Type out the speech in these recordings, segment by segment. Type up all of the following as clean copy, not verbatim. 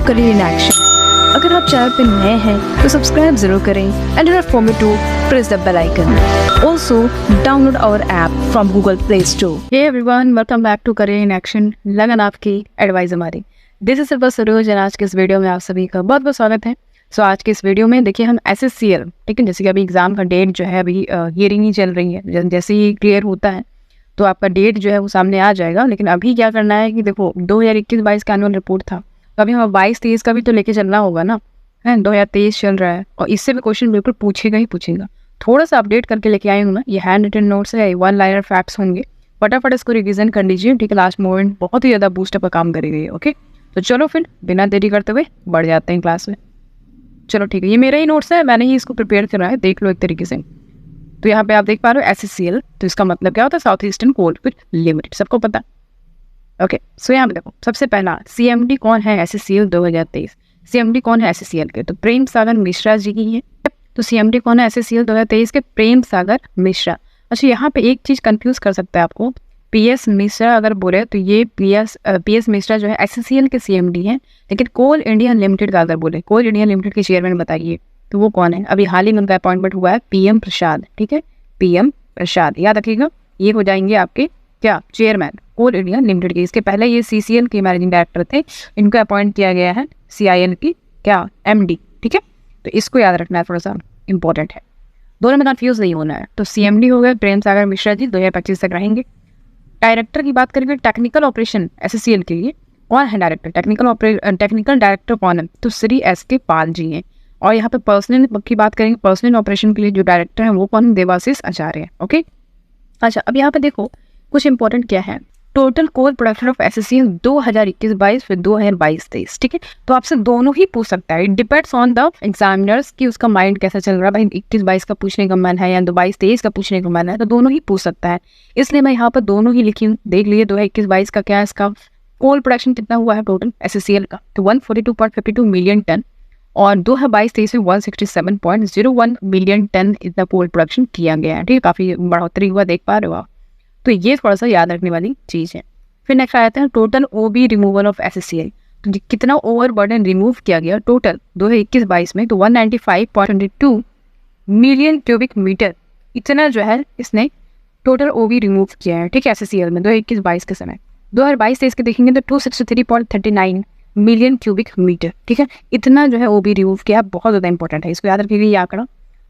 Career in action. अगर आप channel पर नए हैं तो सब्सक्राइब जरूर करें and don't forget to press the bell icon. Also download our app from Google Play Store. Hey everyone, welcome back to Career in Action. लगन आपकी एडवाइस हमारी। This is silver Saroj and आज के इस वीडियो में आप सभी का बहुत बहुत स्वागत है। सो आज के इस वीडियो में देखिए हम SSCL, ठीक है, जैसे कि अभी एग्जाम का डेट जो है अभी हियरिंग ही चल रही है, जैसे ही क्लियर होता है तो आपका डेट जो है वो सामने आ जाएगा। लेकिन अभी क्या करना है कि देखो 2021-22 का एनुअल रिपोर्ट था, तो अभी हमें 22-23 का भी तो लेके चलना होगा ना, है 2023 चल रहा है और इससे भी क्वेश्चन बिल्कुल पूछेगा ही पूछेगा। थोड़ा सा अपडेट करके लेके आई हूँ मैं, ये हैंड रिटन नोट्स है, वन लाइनर फैक्ट्स होंगे, फटाफट इसको रिविजन कर लीजिए, ठीक है। लास्ट मोमेंट बहुत ही ज़्यादा बूस्टअप का काम करेगी। ओके, तो चलो फिर बिना देरी करते हुए बढ़ जाते हैं क्लास में। चलो ठीक है, ये मेरा ही नोट्स है, मैंने ही इसको प्रिपेयर करा है, देख लो एक तरीके से। तो यहाँ पे आप देख पा रहे हो SSCL, तो इसका मतलब क्या होता है, साउथ ईस्टर्न कोलफील्ड लिमिटेड, सबको पता। ओके, सो यहाँ पे देखो सबसे पहला CMD कौन है SSCL 2023। CMD कौन है SSCL के, तो प्रेम सागर मिश्रा जी की है। तो CMD कौन है SSCL 2023 के, प्रेम सागर मिश्रा। अच्छा, यहाँ पे एक चीज कंफ्यूज कर सकता है आपको, PS मिश्रा अगर बोले तो ये PS मिश्रा जो है SSCL के CMD है, लेकिन कोल इंडिया लिमिटेड का अगर बोले, कोल इंडिया लिमिटेड के चेयरमैन बताइए तो वो कौन है। अभी हाल ही में उनका अपॉइंटमेंट हुआ है PM प्रसाद, ठीक है, PM प्रसाद, याद रखिएगा, ये हो जाएंगे आपके क्या चेयरमैन कोल इंडिया लिमिटेड के। इसके पहले ये CCL के मैनेजिंग डायरेक्टर थे, इनको अपॉइंट किया गया है CIL की क्या MD, ठीक है। तो इसको याद रखना है, थोड़ा सा इंपॉर्टेंट है, दोनों में कंफ्यूज नहीं होना है। तो CMD हो गए प्रेम सागर मिश्रा जी, 2025 तक रहेंगे। डायरेक्टर की बात करेंगे, टेक्निकल ऑपरेशन SSCL के लिए कौन है डायरेक्टर, टेक्निकल डायरेक्टर कौन है, तो श्री SK पाल जी हैं। और यहाँ पे पर्सनल की बात करेंगे, पर्सनल ऑपरेशन के लिए जो डायरेक्टर है वो कौन, देवाशीष आचार्य है। ओके, अच्छा अब यहाँ पे देखो कुछ इंपॉर्टेंट क्या है, total coal production of SSCL 2021-22 फिर 2022-23, ठीक है। तो आपसे दोनों ही पूछ सकता है, it depends on the examiners कि उसका माइंड कैसा चल रहा है, भाई 21-22 का पूछने का मन है या 22-23 का पूछने का मन है, तो दोनों ही पूछ सकता है। इसलिए मैं यहाँ पर दोनों ही लिखी हूँ। देख लीजिए 2021-22 का क्या है, इसका कोल प्रोडक्शन कितना हुआ है टोटल SSCL का, तो 142.52 मिलियन टन, और 2022-23 में 167.01 मिलियन टन इतना कोल प्रोडक्शन किया गया है, ठीक है, काफ़ी बढ़ोतरी हुआ, देख पा रहे हो आप। तो ये थोड़ा सा याद रखने वाली चीज़ है। फिर नेक्स्ट आ जाते हैं total OB removal of SSCL, तो कितना ओवर बर्डन रिमूव किया गया टोटल 2021-22 में, तो 195.22 मिलियन क्यूबिक मीटर, इतना जो है इसने टोटल OB रिमूव किया है, ठीक है, SSCL में 2021-22 के समय। 2022-23 के देखेंगे तो 263.39 मिलियन क्यूबिक मीटर, ठीक है, इतना जो है OB रिमूव किया, बहुत ज़्यादा इंपॉर्टेंट है, इसको याद रखिएगा ये आंकड़ा।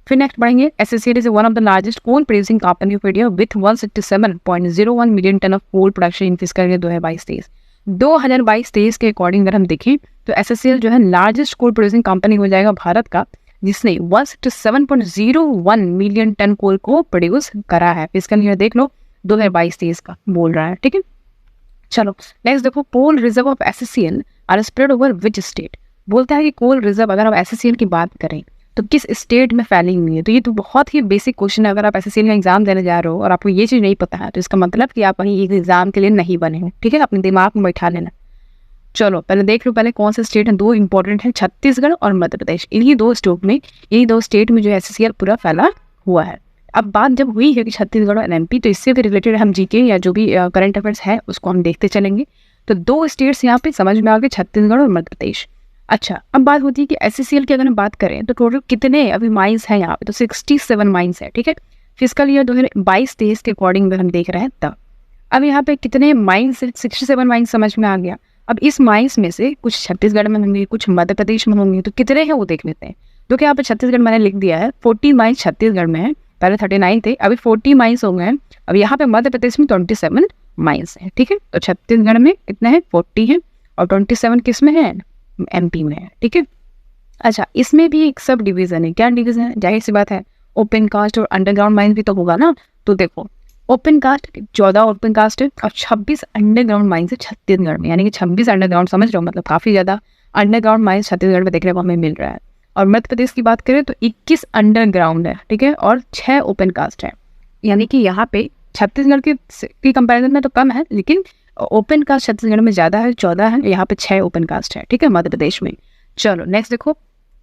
फिर नेक्स्ट बढ़ेंगे, SSCL is one of the largest coal producing company of India with 167.01 million ton of coal production in fiscal year 2022-23। 2022-23 के अकॉर्डिंग अगर हम देखें तो SSCL जो है लार्जेस्ट कोल प्रोड्यूसिंग कंपनी हो जाएगा भारत का, जिसने 167.01 मिलियन टन कोल को प्रोड्यूस करा है। फिस्कल ईयर देख लो 2022-23 का बोल रहा है, ठीक है। चलो नेक्स्ट देखो, coal reserve of SSCL are spread over which state. बोलता है कि कोल रिजर्व अगर हम SSCL की बात करें तो किस स्टेट में फैली हुई है। तो ये तो बहुत ही बेसिक क्वेश्चन है, अगर आप SSCL का एग्जाम देने जा रहे हो और आपको ये चीज़ नहीं पता है तो इसका मतलब कि आप कहीं एक एग्जाम के लिए नहीं बने हो, ठीक है, अपने दिमाग में बैठा लेना। चलो पहले देख लो, पहले कौन से स्टेट है, दो इंपॉर्टेंट है, छत्तीसगढ़ और मध्य प्रदेश। इन्हीं दो स्टेट में जो SSCL पूरा फैला हुआ है। अब बात जब हुई है कि छत्तीसगढ़ और MP, तो इससे भी रिलेटेड हम GK या जो भी करंट अफेयर्स है उसको हम देखते चलेंगे। तो दो स्टेट्स यहाँ पे समझ में आ गए, छत्तीसगढ़ और मध्य प्रदेश। अच्छा, अब बात होती है कि SSCL की अगर हम बात करें तो टोटल कितने अभी माइंस हैं यहाँ पे, तो 67 माइंस है, ठीक है। फिस्कल ईयर 2022-23 के अकॉर्डिंग हम देख रहे हैं तब। अब यहाँ पे कितने माइंस, 67 माइंस समझ में आ गया। अब इस माइंस में से कुछ छत्तीसगढ़ में होंगे, कुछ मध्य प्रदेश में होंगे, तो कितने हैं वो देख लेते हैं। तो क्या यहाँ पे छत्तीसगढ़ मैंने लिख दिया है, 40 माइंस छत्तीसगढ़ में है, पहले 39 थे, अभी 40 माइंस हो गए हैं। अब यहाँ पे मध्य प्रदेश में 27 माइंस है, ठीक है। तो छत्तीसगढ़ में कितने हैं, 40 है, और 27 किस में है, MP में है, ठीक है। अच्छा, इसमें भी एक सब डिवीजन है, क्या डिवीजन है, जाहिर सी बात है ओपन कास्ट और अंडरग्राउंड माइंस भी तो होगा ना। तो देखो ओपन कास्ट 14 ओपन कास्ट है और 26 अंडरग्राउंड माइंस है छत्तीसगढ़ में, यानी कि 26 अंडरग्राउंड, समझ रहे हो, मतलब काफ़ी ज़्यादा अंडरग्राउंड माइंस छत्तीसगढ़ में देखने को हमें मिल रहा है। और मध्य प्रदेश की बात करें तो 21 अंडरग्राउंड है, ठीक है, और 6 ओपन कास्ट है, यानी कि यहाँ पे छत्तीसगढ़ की कंपैरिजन में तो कम है, लेकिन ओपन कास्ट छत्तीसगढ़ में ज़्यादा है, 14 है, यहाँ पे 6 ओपन कास्ट है, ठीक है, मध्य प्रदेश में। चलो नेक्स्ट देखो,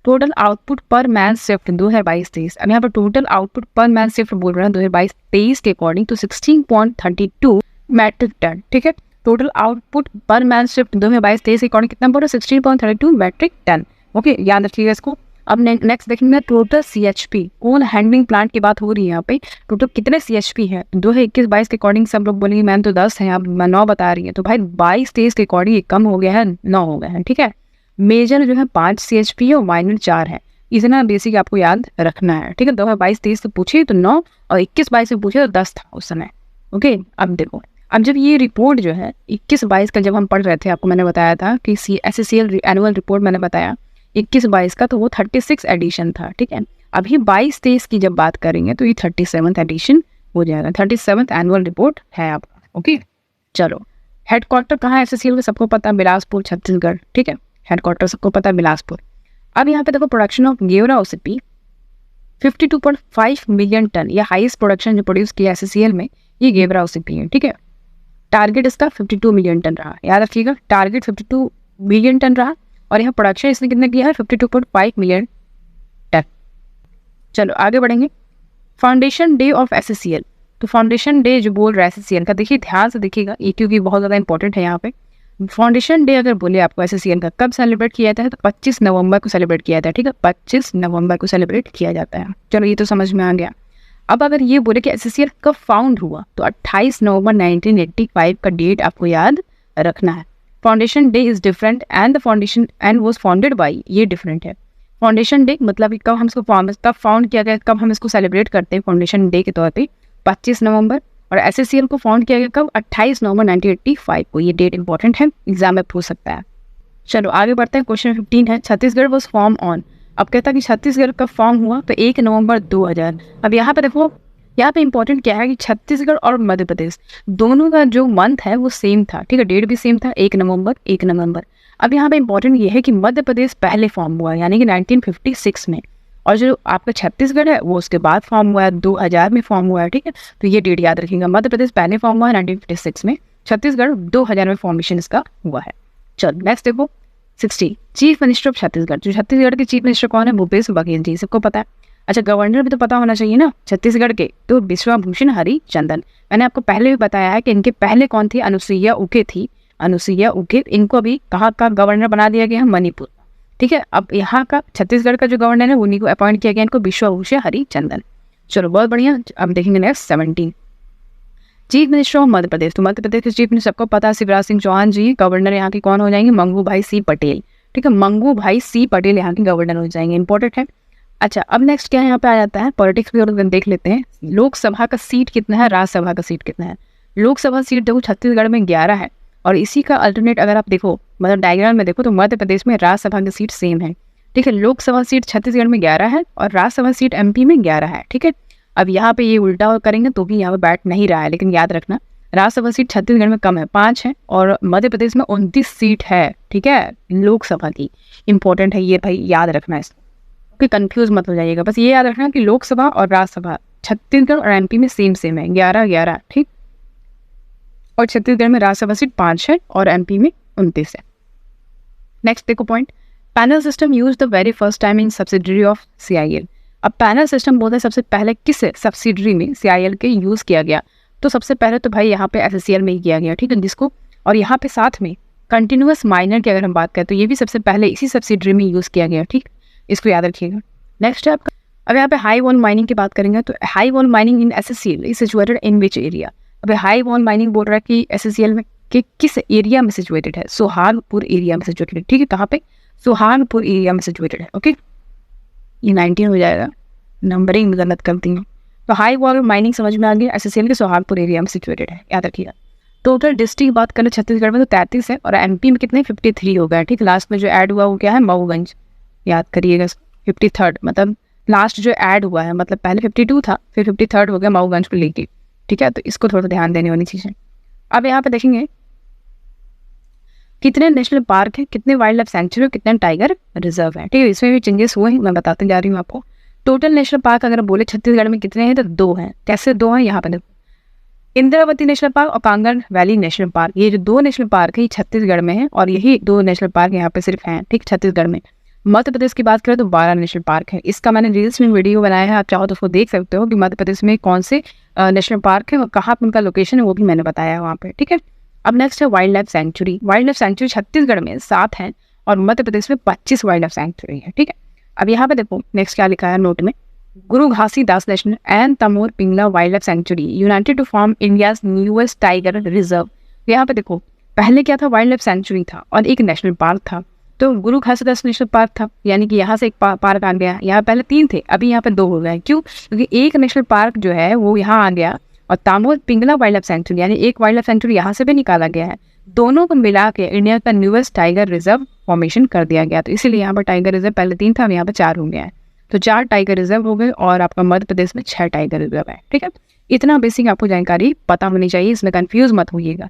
टोटल आउटपुट पर मैन शिफ्ट 2022-23। अब यहाँ पर टोटल आउटपुट पर मैन शिफ्ट बोल रहे हैं 2022-23 के अकॉर्डिंग, तो 16.32 मैट्रिक टन, ठीक है। टोटल आउटपुट पर मैन शिफ्ट 2022-23 के अकॉर्डिंग कितना बोला 16.32 मेट्रिक टन। ओके, याद रखिएगा इसको। अब नेक्स्ट देखेंगे total CHP, coal handling plant की बात हो रही है यहाँ पे। टोटल कितने CHP है 2021-22 के अकॉर्डिंग? सब लोग बोलेंगे मैम तो 10 है, अब 9 बता रही है। तो भाई 22-23 के अकॉर्डिंग कम हो गया है, 9 हो गया है, ठीक है। मेजर जो है 5 CHP है और माइनर 4 है। इतना बेसिक आपको याद रखना है, ठीक है। 2022-23 से पूछे तो 9 और 21-22 से पूछे तो 10 था उस समय। ओके, अब देखो, अब जब ये रिपोर्ट जो है 21-22 का जब हम पढ़ रहे थे, आपको मैंने बताया था कि SSCL एनुअल रिपोर्ट मैंने बताया 21-22 का, तो वो 36 एडिशन था, ठीक है। अभी 22-23 की जब बात करेंगे तो ये 37th एडिशन हो जाएगा, 37th एनुअल रिपोर्ट है आपका। ओके, चलो, हेडक्वार्टर कहाँ है SSCL का? सबको पता है बिलासपुर, छत्तीसगढ़, ठीक है। हेडक्वार्टर सबको पता है बिलासपुर। अब यहाँ पे देखो production of Gevra OCP 52.5 million ton, ये हाईएस्ट प्रोडक्शन जो प्रोड्यूस किया SSCL में ये गेवरा OCP है, ठीक है। टारगेट इसका 52 मिलियन टन रहा, याद रखिएगा, टारगेट 52 मिलियन टन रहा और यहाँ प्रोडक्शन इसने कितना किया है 52.5 मिलियन टन। चलो आगे बढ़ेंगे। फाउंडेशन डे ऑफ SSCL, तो फाउंडेशन डे जो बोल रहा है SSCL का, देखिए ध्यान से देखिएगा ये, क्योंकि बहुत ज़्यादा इंपॉर्टेंट है यहाँ पे। फाउंडेशन डे अगर बोले आपको SSCL का कब सेलिब्रेट किया जाता है, तो 25 नवंबर को सेलिब्रेट किया जाता है, ठीक है। 25 नवंबर को सेलिब्रेट किया जाता है। चलो ये तो समझ में आ गया। अब अगर ये बोले कि SSCL कब फाउंड हुआ, तो 28 नवंबर 1985 का डेट आपको याद रखना है। Foundation day is different and the foundation and was founded by, ये डिफरेंट है। फाउंडेशन डे मतलब कि कब हम इसको कब फाउंड किया गया, कब हम इसको सेलिब्रेट करते हैं फाउंडेशन डे के तौर पे 25 नवंबर, और SSCL को फाउंड किया गया कब 28 नवंबर 1985 को। ये डेट इंपॉर्टेंट है, एग्जाम में पूछ सकता है। चलो आगे बढ़ते हैं। क्वेश्चन 15 है छत्तीसगढ़ वाज फॉर्म ऑन, अब कहता है कि छत्तीसगढ़ कब फॉर्म हुआ, तो 1 नवंबर 2000। अब यहाँ पे देखो, यहाँ पे इंपॉर्टेंट क्या है कि छत्तीसगढ़ और मध्य प्रदेश दोनों का जो मंथ है वो सेम था, ठीक है, डेट भी सेम था, 1 नवंबर 1 नवंबर। अब यहाँ पे इंपॉर्टेंट ये है कि मध्य प्रदेश पहले फॉर्म हुआ यानी कि 1956 में, और जो आपका छत्तीसगढ़ है वो उसके बाद फॉर्म हुआ है, 2000 में फॉर्म हुआ है, ठीक है। तो ये डेट याद रखिएगा, मध्य प्रदेश पहले फॉर्म हुआ है 1956 में, छत्तीसगढ़ 2000 में फॉर्मेशन इसका हुआ है। चलो नेक्स्ट देखो 60, चीफ मिनिस्टर ऑफ छत्तीसगढ़, जो छत्तीसगढ़ के चीफ मिनिस्टर कौन है, भूपेश बघेल जी, सबको पता है। अच्छा, गवर्नर भी तो पता होना चाहिए ना छत्तीसगढ़ के, तो विश्वभूषण हरिचंदन। मैंने आपको पहले भी बताया है कि इनके पहले कौन थी, अनुसुईया उके थी, अनुसुईया उके। इनको अभी कहाँ का गवर्नर बना दिया गया है, मणिपुर, ठीक है। अब यहाँ का छत्तीसगढ़ का जो गवर्नर है उन्हीं को अपॉइंट किया गया, इनको विश्वभूषण हरिचंदन। चलो बहुत बढ़िया। अब देखेंगे next 17, chief minister of Madhya Pradesh, तो मध्य प्रदेश के चीफ मिनिस्टर सबको पता है शिवराज सिंह चौहान जी। गवर्नर यहाँ के कौन हो जाएंगे, मंगू भाई सी पटेल, ठीक है, मंगू भाई सी पटेल यहाँ के गवर्नर हो जाएंगे, इंपॉर्टेंट है। अच्छा, अब नेक्स्ट क्या यहाँ पे आ जाता है, पॉलिटिक्स भी और देख लेते हैं। लोकसभा का सीट कितना है, राज्यसभा का सीट कितना है। लोकसभा सीट देखो छत्तीसगढ़ में 11 है, और इसी का अल्टरनेट अगर आप देखो, मतलब डायग्राम में देखो, तो मध्य प्रदेश में राज्यसभा की सीट सेम है, ठीक है। लोकसभा सीट छत्तीसगढ़ में 11 है और राज्यसभा सीट MP में 11 है, ठीक है। अब यहाँ पे ये उल्टा करेंगे तो भी यहाँ पे बैठ नहीं रहा है, लेकिन याद रखना राज्यसभा सीट छत्तीसगढ़ में कम है, 5 है, और मध्य प्रदेश में 29 सीट है, ठीक है, लोकसभा की। इंपॉर्टेंट है ये भाई, याद रखना इसको, कि कंफ्यूज मत हो जाइएगा। बस ये याद रखना कि लोकसभा और राज्यसभा छत्तीसगढ़ और MP में सेम है, 11-11, ठीक। और छत्तीसगढ़ में राज्यसभा सीट 5 है और MP में 29 है। नेक्स्ट देखो point, panel system use the very first time in subsidiary of CIL। अब पैनल सिस्टम बोलते हैं सबसे पहले किस सब्सिडरी में CIL के यूज किया गया, तो सबसे पहले तो भाई यहाँ पे SSCL में ही किया गया, ठीक है, जिसको, और यहाँ पे साथ में कंटिन्यूअस माइनर की अगर हम बात करें तो ये भी सबसे पहले इसी सब्सिडरी में यूज किया गया, ठीक, इसको याद रखिएगा। नेक्स्ट है आपका, अब यहाँ पे हाई वॉल माइनिंग की बात करेंगे, तो high wall mining in SSCL is situated in which area. अब हाई वॉल माइनिंग बोल रहा है कि SSCL में कि किस एरिया में सिचुएटेड है, सुहागपुर एरिया में सिचुएटेड है, ठीक है। कहाँ पे, सुहागपुर एरिया में सिचुएटेड है, ओके। ये 19 हो जाएगा, नंबरिंग गलत करती हूँ। तो हाई वॉल माइनिंग समझ में आ गया, SSCL के सुहागपुर एरिया में सिचुएटेड है, याद रखिएगा। टोटल डिस्ट्रिक्ट बात करें छत्तीसगढ़ में तो 33 है, और MP में कितने 53 हो गया, ठीक। लास्ट में जो ऐड हुआ वो क्या है, मऊगंज, याद करिएगा, 53rd, मतलब लास्ट जो ऐड हुआ है, मतलब पहले 52 था, फिर 53rd हो गया मऊगंज को लेके, ठीक है। तो इसको थोड़ा ध्यान देने वाली चीज़ है। अब यहाँ पे देखेंगे कितने नेशनल पार्क है, कितने वाइल्ड लाइफ सेंचुरी, कितने टाइगर रिजर्व है, ठीक है। इसमें भी चेंजेस हुए हैं, मैं बताते जा रही हूँ आपको। टोटल नेशनल पार्क अगर बोले छत्तीसगढ़ में कितने हैं, तो 2 हैं। कैसे 2 हैं, यहाँ पे देखो, इंद्रावती नेशनल पार्क और कांगड़ वैली नेशनल पार्क, ये जो 2 नेशनल पार्क है ये छत्तीसगढ़ में है, और यही 2 नेशनल पार्क यहाँ पे सिर्फ हैं, ठीक, छत्तीसगढ़ में। मध्य प्रदेश की बात करें तो 12 नेशनल पार्क है। इसका मैंने रील्स में वीडियो बनाया है, आप चाहो तो उसको देख सकते हो कि मध्य प्रदेश में कौन से नेशनल पार्क है और कहाँ पर उनका लोकेशन है, वो भी मैंने बताया है वहाँ पे, ठीक है। अब नेक्स्ट है wild life sanctuary. Wild life sanctuary Chhattisgarh में 7 है और मध्य प्रदेश में 25 वाइल्ड लाइफ सेंचुरी है। ठीक है, अब यहाँ पे देखो नेक्स्ट क्या लिखा है नोट में, Guru Ghasidas national and Tamor Pingla wildlife sanctuary united to form India's newest tiger reserve. यहाँ पे देखो पहले क्या था, वाइल्ड लाइफ सेंचुरी था और एक नेशनल पार्क था। तो गुरु घासीदास नेशनल पार्क था, यानी कि यहाँ से एक पार्क आ गया। यहाँ पहले 3 थे, अभी यहाँ पे 2 हो गए। क्यों? क्योंकि एक नेशनल पार्क जो है वो यहाँ आ गया और Tamor Pingla wildlife sanctuary यानी एक वाइल्ड लाइफ सेंचुरी यहाँ से भी निकाला गया है। दोनों को मिला के इंडिया का न्यूएस्ट टाइगर रिजर्व फॉर्मेशन कर दिया गया। तो इसीलिए यहाँ पर टाइगर रिजर्व पहले 3 था, यहाँ पर 4 हो गया है। तो 4 टाइगर रिजर्व हो गए और आपका मध्य प्रदेश में 6 टाइगर रिजर्व है। ठीक है, इतना बेसिक आपको जानकारी पता होनी चाहिए, इसमें कंफ्यूज मत होइएगा।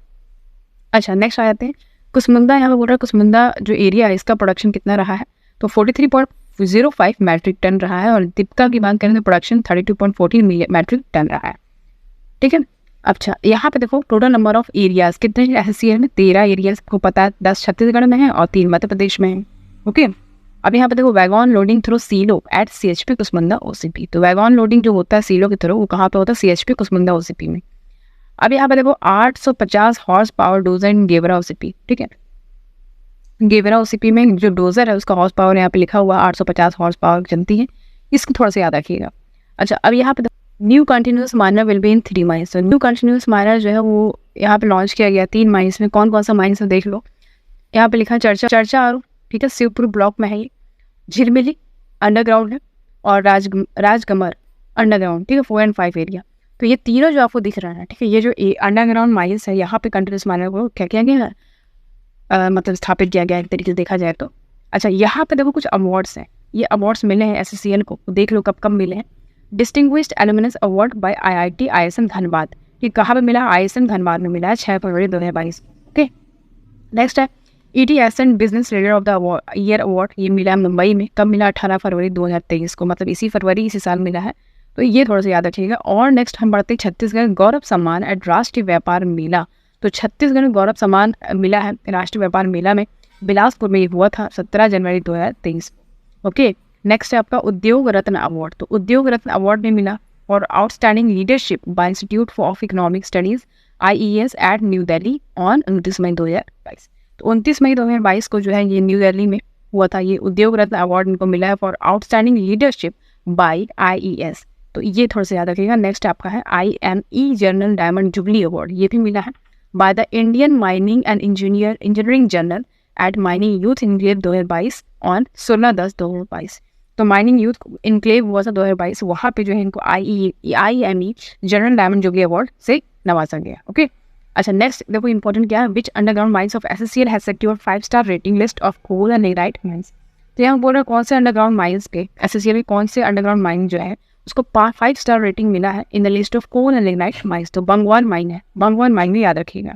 अच्छा नेक्स्ट आ जाते हैं कुसमुंडा। यहाँ पे बोल रहा है कुसमुंडा जो एरिया है इसका प्रोडक्शन कितना रहा है, तो 43.05 मैट्रिक टन रहा है और दीपिका की बात करें तो प्रोडक्शन 32.14 मैट्रिक टन रहा है। ठीक है, अच्छा यहाँ पे देखो टोटल नंबर ऑफ एरियाज कितने एसएससीएल में 13 एरियाज को पता है, 10 छत्तीसगढ़ में है और 3 मध्य प्रदेश में है। ओके, अब यहाँ पे देखो wagon loading through silo at CHP Kusmunda OCP. तो वैगॉन लोडिंग जो होता है सीलो के थ्रू वो कहाँ पे होता है, सीएचपी कुसमुंडा ओसीपी में। अब यहाँ पे देखो 850 हॉर्स पावर डोजर इन गेवरा ओसीपी। ठीक है, गेवरा ओसीपी में जो डोजर है उसका हॉर्स पावर यहाँ पे लिखा हुआ 850 हॉर्स पावर चलती है, इसको थोड़ा सा याद रखिएगा। अच्छा अब यहाँ पे new continuous minor will be in 3 mines. तो न्यू कंटिन्यूस माइनर जो है वो यहाँ पे लॉन्च किया गया 3 माइंस में। कौन कौन सा माइंस है देख लो, यहाँ पे लिखा है चर्चा आरू, ठीक है, शिवपुर ब्लॉक में है ये, झिलमिली अंडरग्राउंड है और राजगमर अंडरग्राउंड। ठीक है, 4 and 5 एरिया। तो ये तीनों जो आपको दिख रहा है, ठीक है, ये जो अंडरग्राउंड माइंस है यहाँ पे कंटिन्यूस माइनर को क्या किया गया है, मतलब स्थापित किया गया एक तरीके से देखा जाए तो। अच्छा यहाँ पे देखो कुछ अवार्ड्स हैं, ये अवार्ड्स मिले हैं एसएससीएल को, देख लो कब कब मिले हैं। Distinguished alumnus award by IIT ISM Dhanbad, ये कहाँ पे मिला, आईएसएम धनबाद में मिला है 6 फरवरी 2022। ओके, नेक्स्ट है ET ascent business leader of the year award, ये मिला है मुंबई में, कब मिला, 18 फरवरी 2023 को, मतलब इसी फरवरी इसी साल मिला है। तो ये थोड़ा सा याद रखिएगा। और नेक्स्ट हम बढ़ते छत्तीसगढ़ गौरव सम्मान एट राष्ट्रीय व्यापार मेला। तो छत्तीसगढ़ में गौरव सम्मान मिला है राष्ट्रीय व्यापार मेला में, बिलासपुर में ये हुआ था 17 जनवरी 2023। ओके, नेक्स्ट है आपका उद्योग रत्न अवार्ड। तो उद्योग रत्न अवार्ड में मिला और outstanding leadership by Institute of Economic Studies IES at New Delhi on 29 May 2022। तो 29 मई 2022 को जो है ये न्यू दिल्ली में हुआ था, ये उद्योग रत्न अवार्ड इनको मिला है for outstanding leadership by IES। तो ये थोड़ा सा याद रखिएगा। नेक्स्ट आपका है IME general diamond jubilee award, ये भी मिला है by the Indian mining and engineering journal at mining youth enclave 2022 on 16/10/2022। तो माइनिंग यूथ इनक्लेव हुआ था 2022, वहाँ पे जो है इनको IME general diamond jubilee award से नवाजा गया। ओके, अच्छा नेक्स्ट देखो इंपॉर्टेंट क्या है, which underground mines of SSCL has secured 5-star rating list of coal and light mines. तो यहाँ बोल रहे हैं कौन से अंडरग्राउंड माइंस के एसएससीएल में कौन से अंडरग्राउंड माइन जो है उसको 5-star रेटिंग मिला है in the list of coal and light mines. तो बंगवान माइन है, बंगवान माइन भी याद रखिएगा।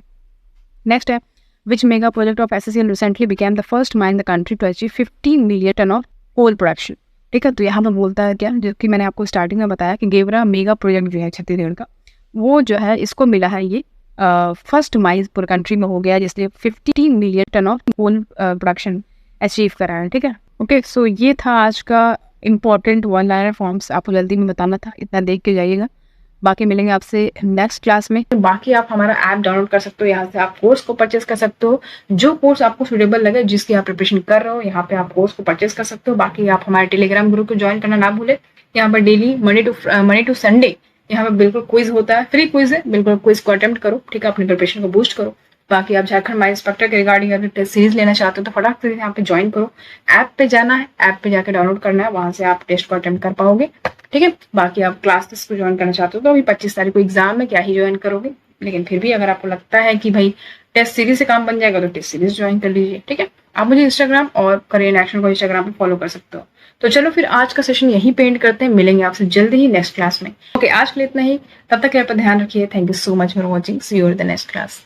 नेक्स्ट है which mega project of SSCL recently became the first mine in the country to achieve 15 million ton of coal production. ठीक है, तो यहाँ पर बोलता है क्या, जो कि मैंने आपको स्टार्टिंग में बताया कि गेवरा मेगा प्रोजेक्ट जो है छत्तीसगढ़ का, वो जो है इसको मिला है ये फर्स्ट माइंस पूरे कंट्री में हो गया, जिसने 15 million ton of coal production achieve करा है। ठीक है, ओके, सो ये था आज का इंपॉर्टेंट 1-liner फॉर्म्स, आपको जल्दी में बताना था, इतना देख के जाइएगा। बाकी मिलेंगे आपसे नेक्स्ट क्लास में। बाकी आप हमारा ऐप डाउनलोड कर सकते हो, यहाँ से आप कोर्स को परचेस कर सकते हो, जो कोर्स आपको सूटेबल लगे, जिसकी आप प्रिपरेशन कर रहे हो, यहाँ पे आप कोर्स को परचेस कर सकते हो। बाकी आप हमारे टेलीग्राम ग्रुप को ज्वाइन करना ना भूले, यहाँ पर डेली मंडे टू संडे यहाँ पे बिल्कुल क्विज होता है, फ्री क्विज है, बिल्कुल क्विज को अटेम्प्ट करो। ठीक है, अपनी प्रिपरेशन को बूस्ट करो। बाकी आप झारखंड माइन इंस्पेक्टर के रिगार्डिंग अगर टेस्ट सीरीज लेना चाहते हो तो फटाफट से यहाँ पे ज्वाइन करो। ऐप पे जाना है, ऐप पे जाके डाउनलोड करना है, वहां से आप टेस्ट को अटेम्प्ट कर पाओगे। ठीक है, बाकी आप क्लासेस को ज्वाइन करना चाहते हो तो अभी 25 तारीख को एग्जाम है, क्या ही ज्वाइन करोगे, लेकिन फिर भी अगर आपको लगता है कि भाई टेस्ट सीरीज से काम बन जाएगा तो टेस्ट सीरीज ज्वाइन कर लीजिए। ठीक है, आप मुझे इंस्टाग्राम और करियर इन एक्शन को इंस्टाग्राम पे फॉलो कर सकते हो। तो चलो फिर आज का सेशन यहीं पे एंड करते हैं, मिलेंगे आपसे जल्दी ही नेक्स्ट क्लास में। ओके, आज के लिए इतना ही, तब तक आप ध्यान रखिए। Thank you so much for watching, see you in the next class.